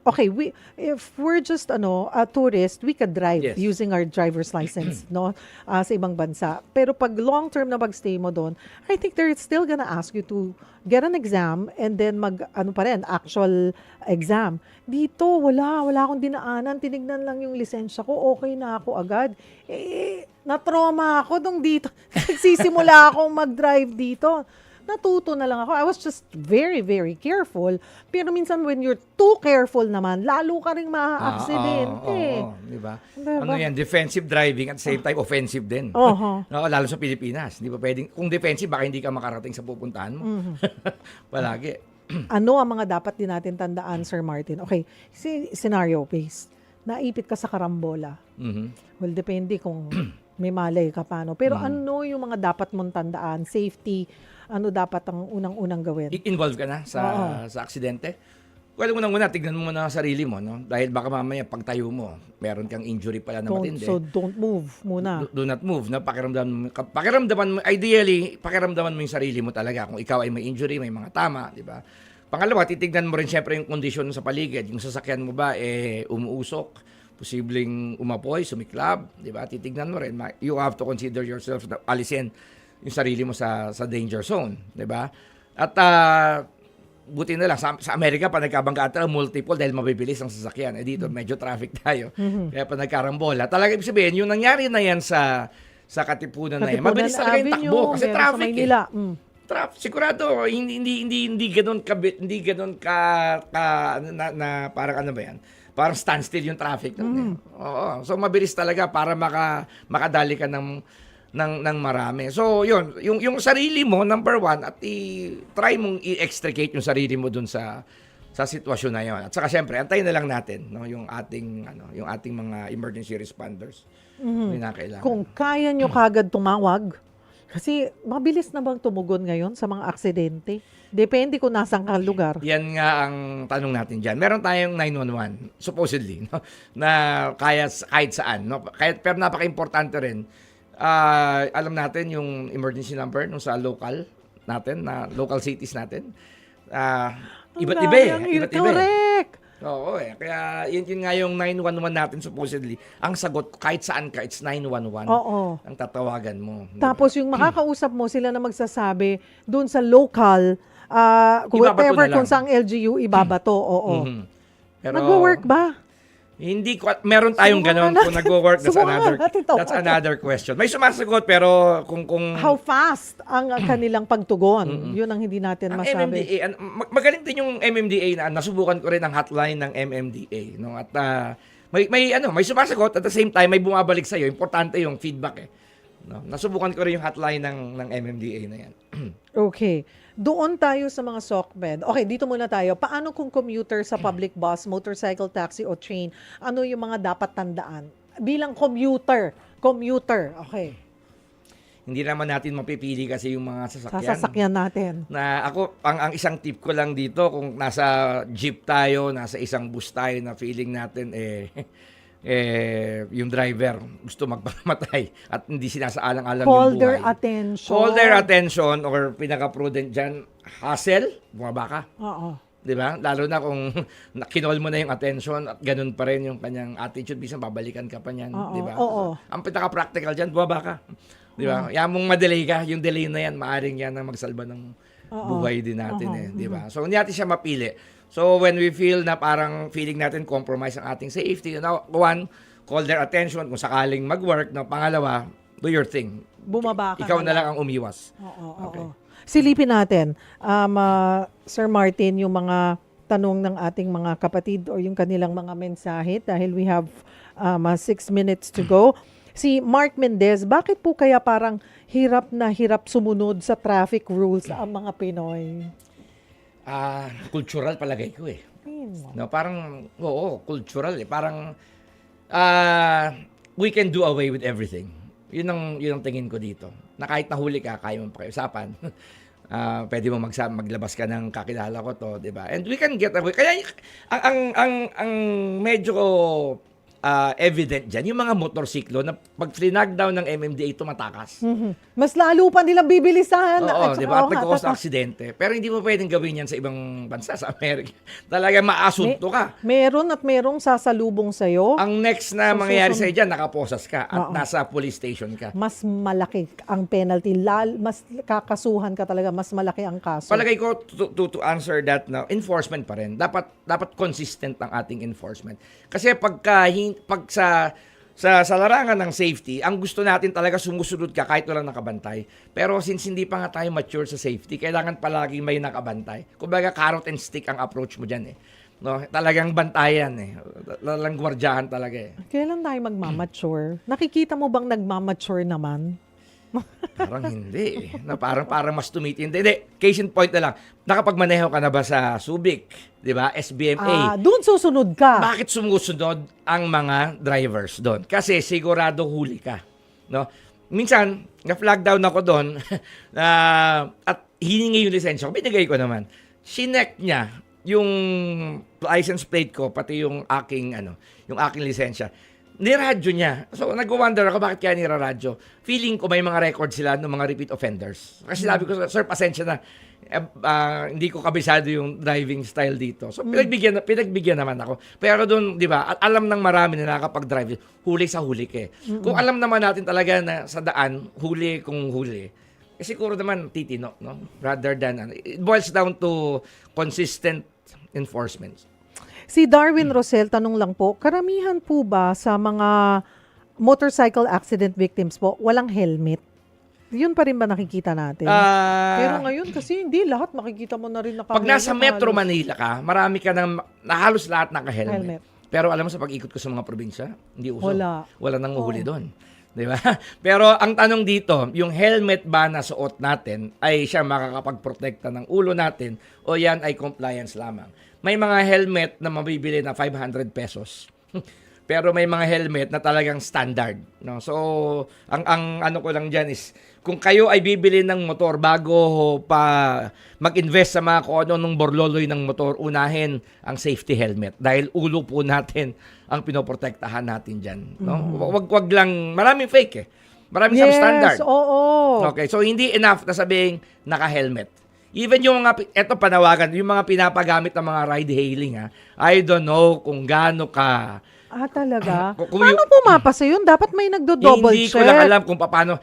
okay, if we're just a tourist, we could drive Yes. using our driver's license no sa ibang bansa. Pero pag long term na pag-stay mo doon, I think they're still gonna ask you to get an exam and then actual exam. Dito wala akong dinaanan, tinignan lang yung lisensya ko, okay na ako agad. Na-trauma ako nung dito. Nagsisimula akong mag-drive dito. Natuto na lang ako. I was just very, very careful. Pero minsan when you're too careful naman, lalo ka rin ma-aksidente. Di ba? Diba? Ano yan, defensive driving at the same time offensive din. Oho. No, lalo sa Pilipinas. Di ba pwedeng, kung defensive, baka hindi ka makarating sa pupuntahan mo. Palagi. Ano ang mga dapat din natin tandaan, Sir Martin? Okay, scenario based. Naipit ka sa karambola. Well, depende kung may malay ka paano. Pero ano yung mga dapat mong tandaan? Safety, ano dapat ang unang-unang gawin? Involved ka na sa aksidente? Well, unang-una, tignan mo muna ang sarili mo, no? Dahil baka mamaya pagtayo mo, meron kang injury pala na matindi. So don't move muna. Do not move, no? Pakiramdaman mo, ideally, pakiramdaman mo yung sarili mo talaga. Kung ikaw ay may injury, may mga tama, di ba? Pangalawa, titignan mo rin syempre yung kondisyon sa paligid. Yung sasakyan mo ba, umuusok, posibleng umapoy, sumiklab, di ba? Titignan mo rin. You have to consider yourself na alisin yung sarili mo sa danger zone, di ba? At buti na lang, sa Amerika, pa nagkabangga multiple dahil mabibilis ang sasakyan. Dito, medyo traffic tayo. Kaya pa nagkarambola. Talaga, ibig sabihin, yung nangyari na yan sa Katipunan na yan, mabilis talaga yung takbo. Kasi traffic sigurado, hindi ganoon parang ano ba yan? Parang standstill yung traffic. Oo. So, mabilis talaga para makadali ka ng marami. So, yun. Yung sarili mo, number one, at try mong i-extricate yung sarili mo dun sa sitwasyon na yun. At saka, syempre, antayin na lang natin, no, yung ating mga emergency responders. Yung kailangan. Kung kaya nyo kagad tumawag, kasi mabilis na bang tumugon ngayon sa mga aksidente? Depende kung nasang ka lugar. Yan nga ang tanong natin dyan. Meron tayong 911, supposedly, no, na kahit saan. No? Pero napaka-importante rin, alam natin yung emergency number nung sa local natin, na local cities natin. Iba't iba eh. Correct! Oo eh. Kaya yun nga yung 911 natin supposedly. Ang sagot, kahit saan ka, it's 911. Oo. Ang tatawagan mo. Tapos yung makakausap mo, sila na magsasabi doon sa local, whatever kung saang LGU, ibabato. Oo. Pero, nagwo-work ba? Hindi ko, meron tayong ganon kung nagwo-work, that's another question. May sumasagot pero kung how fast ang kanilang pagtugon? Yun ang hindi natin masabi. MMDA, magaling din yung MMDA na nasubukan ko rin ang hotline ng MMDA, no? At may sumasagot at the same time may bumabalik sa iyo. Importante yung feedback eh. No? Nasubukan ko rin yung hotline ng MMDA na yan. Okay. Doon tayo sa mga SOCMED. Okay, dito muna tayo. Paano kung commuter sa public bus, motorcycle, taxi o train? Ano yung mga dapat tandaan? Bilang commuter, okay. Hindi naman natin mapipili kasi yung mga sasakyan. Sa sasakyan natin. Na ako, ang isang tip ko lang dito, kung nasa jeep tayo, nasa isang bus tayo na feeling natin yung driver gusto magpamatay at hindi sinasaalang-alang yung buhay. Call their attention or pinaka-prudent dyan, hassle, bumaba ka. Oo. Di ba? Lalo na kung kinol mo na yung attention at ganun pa rin yung kanyang attitude, bisan babalikan ka pa niyan. Di ba? Oo. Ang pinaka-practical dyan, bumaba ka. Di ba? Yan mong madelay ka, yung delay na yan, maaring yan ang magsalba ng buhay din natin. Di ba? So, hindi natin siya mapili. So, when we feel na parang feeling natin compromise ang ating safety, one, call their attention kung sakaling mag-work. No? Pangalawa, do your thing. Bumaba ka. Ikaw na lang ang umiwas. Oo. Silipin natin, Sir Martin, yung mga tanong ng ating mga kapatid o yung kanilang mga mensahe dahil we have 6 minutes to go. Si Mark Mendez, bakit po kaya parang hirap na hirap sumunod sa traffic rules ang mga Pinoy? Cultural palagay ko eh. No, parang, cultural eh. Parang, we can do away with everything. Yun ang tingin ko dito. Na kahit nahuli ka, kaya mong pakiusapan. Pwede mo maglabas ka ng kakilala ko to, 'di ba? And we can get away. Kaya ang medyo evident diyan, yung mga motorsiklo na pag flinag down ng MMDA tumatakas. Mas lalo pa nilang bibilisan. Oo, di ba? At Oo nga, nagkakos ng aksidente. Pero hindi mo pwedeng gawin yan sa ibang bansa, sa Amerika. Talaga maasunto ka. Meron at merong sasalubong sa'yo. Ang next na Sa mangyayari susunod- sa'yo dyan, nakaposas ka at Oo. nasa police station ka. Mas malaki ang penalty. Mas kakasuhan ka talaga. Mas malaki ang kaso. Palagay ko, to answer that now, enforcement pa rin. Dapat consistent ang ating enforcement. Kasi pag sa larangan ng safety, ang gusto natin talaga sumusunod ka kahit walang nakabantay. Pero since hindi pa nga tayo mature sa safety, kailangan palagi may nakabantay. Kumbaga carrot and stick ang approach mo dyan eh. No, talagang bantayan eh. Lalang gwardyahan talaga eh. Kailan tayo magmamature? Nakikita mo bang nagmamature naman? Parang hindi eh. Na parang mas tumitindi. Hindi, case in point na lang. Nakapagmaneho ka na ba sa Subic? 'Di ba? SBMA. Doon susunod ka. Bakit sumusunod ang mga drivers doon? Kasi sigurado huli ka, no? Minsan, na-flag down ako doon at hiningi yung lisensya ko. Binigay ko naman. Sinek niya yung license plate ko pati yung aking lisensya. Niradyo niya. So, nag-wonder ako bakit kaya niraradyo. Feeling ko may mga record sila ng mga repeat offenders. Kasi sabi ko, sir, pasensya na. Hindi ko kabisado yung driving style dito. So, pinagbigyan naman ako. Pero doon, di ba, at alam ng marami na nakakapag-drive, huli sa huli ka. Kung alam naman natin talaga na sa daan, huli kung huli, siguro naman titino, no? Rather than, it boils down to consistent enforcement. Si Darwin Rosel, tanong lang po, karamihan po ba sa mga motorcycle accident victims po, walang helmet? Yun pa rin ba nakikita natin? Pero ngayon kasi hindi lahat makikita mo na rin naka-helmet. Pag nasa Metro halos. Manila ka, marami ka na halos lahat naka-helmet. Helmet. Pero alam mo sa pag-ikot ko sa mga probinsya, hindi uso. Wala nang uhuli doon. Di ba? Pero ang tanong dito, yung helmet ba na suot natin ay siya makakapagprotekta ng ulo natin o yan ay compliance lamang? May mga helmet na mabibili na 500 pesos. Pero may mga helmet na talagang standard, no? So, ang ano ko lang diyan is kung kayo ay bibili ng motor bago pa mag-invest sa mga kung ano ng borloloy ng motor, unahin ang safety helmet dahil ulo po natin ang pinoprotektahan natin diyan, no? Wag lang, maraming fake eh. Maraming substandard. Yes, oo. Okay, so hindi enough na sabihing naka-helmet. Even yung mga, eto panawagan, yung mga pinapagamit ng mga ride-hailing, I don't know kung gaano ka. Talaga? Kung Paano pumapasa yun? Dapat may nagdo-double Hindi check. ko lang alam kung paano.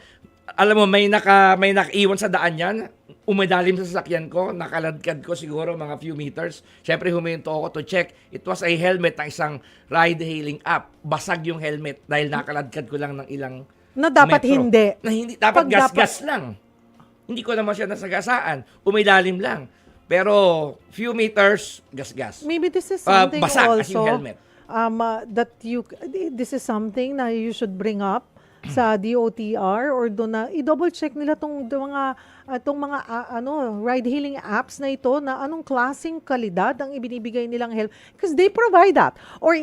Alam mo, may nakaiwan sa daan yan, umadalim sa sasakyan ko, nakaladkad ko siguro mga few meters. Siyempre, huminto ako to check. It was a helmet ng isang ride-hailing app. Basag yung helmet dahil nakaladkad ko lang ng ilang Na dapat metro. hindi. Na hindi, dapat Pag gas-gas lang. Hindi ko naman siya nasagasaan. Umilalim lang. Pero, few meters, gas-gas. Maybe this is something basag kasi also yung helmet. This is something na you should bring up sa DOTR or doon na i-double check nila tong mga ride-hailing apps na ito na anong klaseng kalidad ang ibinibigay nilang help because they provide that. Or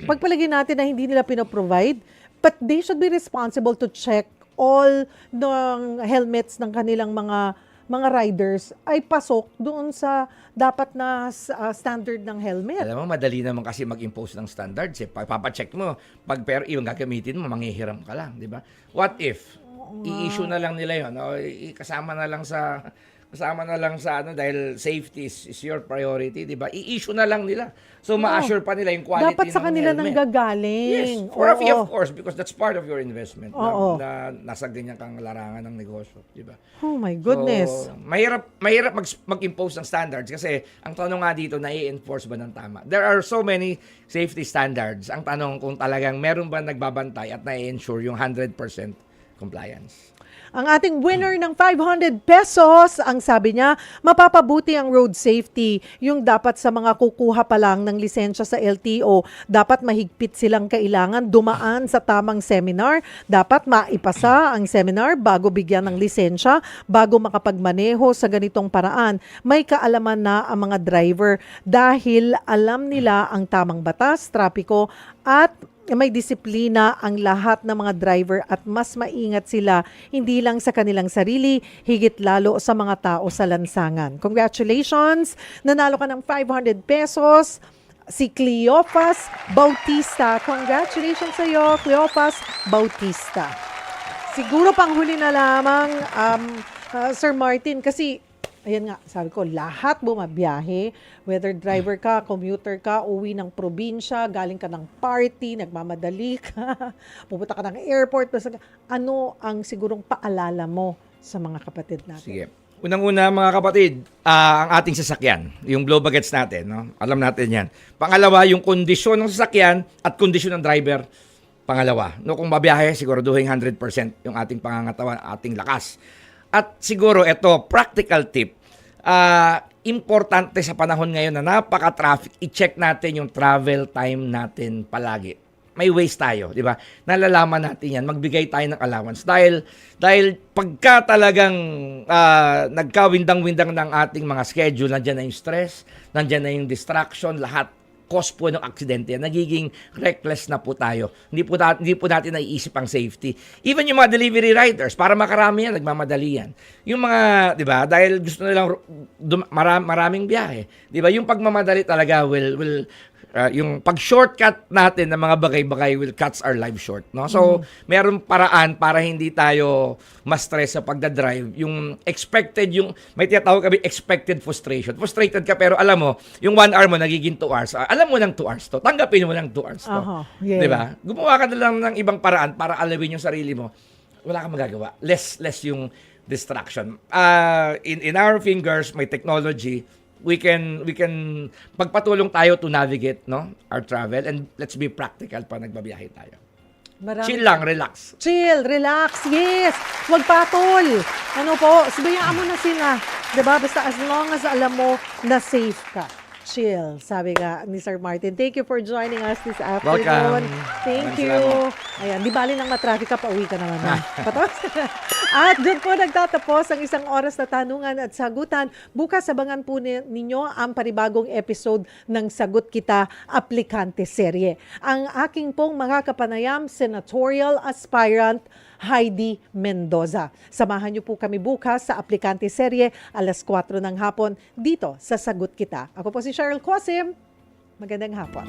pagpalagay natin na hindi nila pinoprovide, but they should be responsible to check all ng helmets ng kanilang mga riders ay pasok doon sa dapat na standard ng helmet. Alam mo, madali naman kasi mag-impose ng standards. Papacheck mo. Pag pero yung gagamitin mo, manghihiram ka lang. Di ba? What if? I-issue na lang nila yun. O, kasama na lang sa dahil safety is your priority, di ba? I-issue na lang nila. So, ma-assure pa nila yung quality Dapat sa ng kanila helmet. nang gagaling. Yes, for a fee Oo. of course, because that's part of your investment Oo. na nasa ganyan kang larangan ng negosyo, di ba? Oh my goodness. So, mahirap mag-impose ng standards kasi ang tanong nga dito, na-i-enforce ba ng tama? There are so many safety standards. Ang tanong kung talagang meron ba nagbabantay at na-ensure yung 100% compliance. Ang ating winner ng 500 pesos, ang sabi niya, mapapabuti ang road safety. Yung dapat sa mga kukuha pa lang ng lisensya sa LTO, dapat mahigpit silang kailangan dumaan sa tamang seminar. Dapat maipasa ang seminar bago bigyan ng lisensya, bago makapagmaneho sa ganitong paraan. May kaalaman na ang mga driver dahil alam nila ang tamang batas, trapiko, at may disiplina ang lahat ng mga driver at mas maingat sila hindi lang sa kanilang sarili, higit lalo sa mga tao sa lansangan. Congratulations! Nanalo ka ng 500 pesos. Si Cleopas Bautista. Congratulations sa iyo, Cleopas Bautista. Siguro panghuli na lamang, Sir Martin, kasi ayan nga, sabi ko, lahat bumabiyahe, whether driver ka, commuter ka, uwi ng probinsya, galing ka ng party, nagmamadali ka, pupunta ka ng airport, ano ang sigurong paalala mo sa mga kapatid natin? Sige. Unang-una mga kapatid, ang ating sasakyan, yung blow bagets natin, no? Alam natin yan. Pangalawa, yung kondisyon ng sasakyan at kondisyon ng driver. Pangalawa, no, kung babiyahe, siguraduhin 100% yung ating pangangatawan, ating lakas. At siguro, ito, practical tip, importante sa panahon ngayon na napaka-traffic, i-check natin yung travel time natin palagi. May waste tayo, di ba? Nalalaman natin yan, magbigay tayo ng allowance. Dahil pagka talagang nagkawindang-windang ng ating mga schedule, nandiyan na yung stress, nandiyan na yung distraction, lahat, cause po ng aksidente. Nagiging reckless na po tayo. Hindi po natin naiisip ang safety. Even yung mga delivery riders, para makarami yan, nagmamadali yan. Yung mga, di ba, dahil gusto nilang maraming biyahe. Di ba? Yung pagmamadali talaga will yung pag-shortcut natin ng mga bagay-bagay will cuts our life short, no? So, meron paraan para hindi tayo ma-stress sa pagdadrive. Yung expected, may tinatawag kami expected frustration. Frustrated ka pero alam mo, yung 1 hour mo nagiging 2 hours. Alam mo ng 2 hours to. Tanggapin mo ng 2 hours to. Yeah. Di ba? Gumawa ka na lang ng ibang paraan para alawin yung sarili mo. Wala kang magagawa. Less yung distraction. In our fingers, may technology. We can pagpatulong tayo to navigate, no, our travel, and let's be practical pa nagbabiyahe tayo. Chill lang, relax. Chill, relax, yes. Huwag patol. Ano po, sabayaan mo na sila. Diba? Basta as long as alam mo na safe ka. Chill, sabi nga ni Sir Martin. Thank you for joining us this afternoon. Welcome. Thank Maraming you. salamat. Ayan, di bali nang matraffic ka, pauwi ka naman. Patos? At doon po nagtatapos ang isang oras na tanungan at sagutan. Bukas abangan po ninyo ang panibagong episode ng Sagot Kita Aplikante Serye. Ang aking pong mga kapanayam, senatorial aspirant Heidi Mendoza. Samahan niyo po kami bukas sa Aplikante Serye, alas 4 ng hapon, dito sa Sagot Kita. Ako po si Cheryl Quasim. Magandang hapon.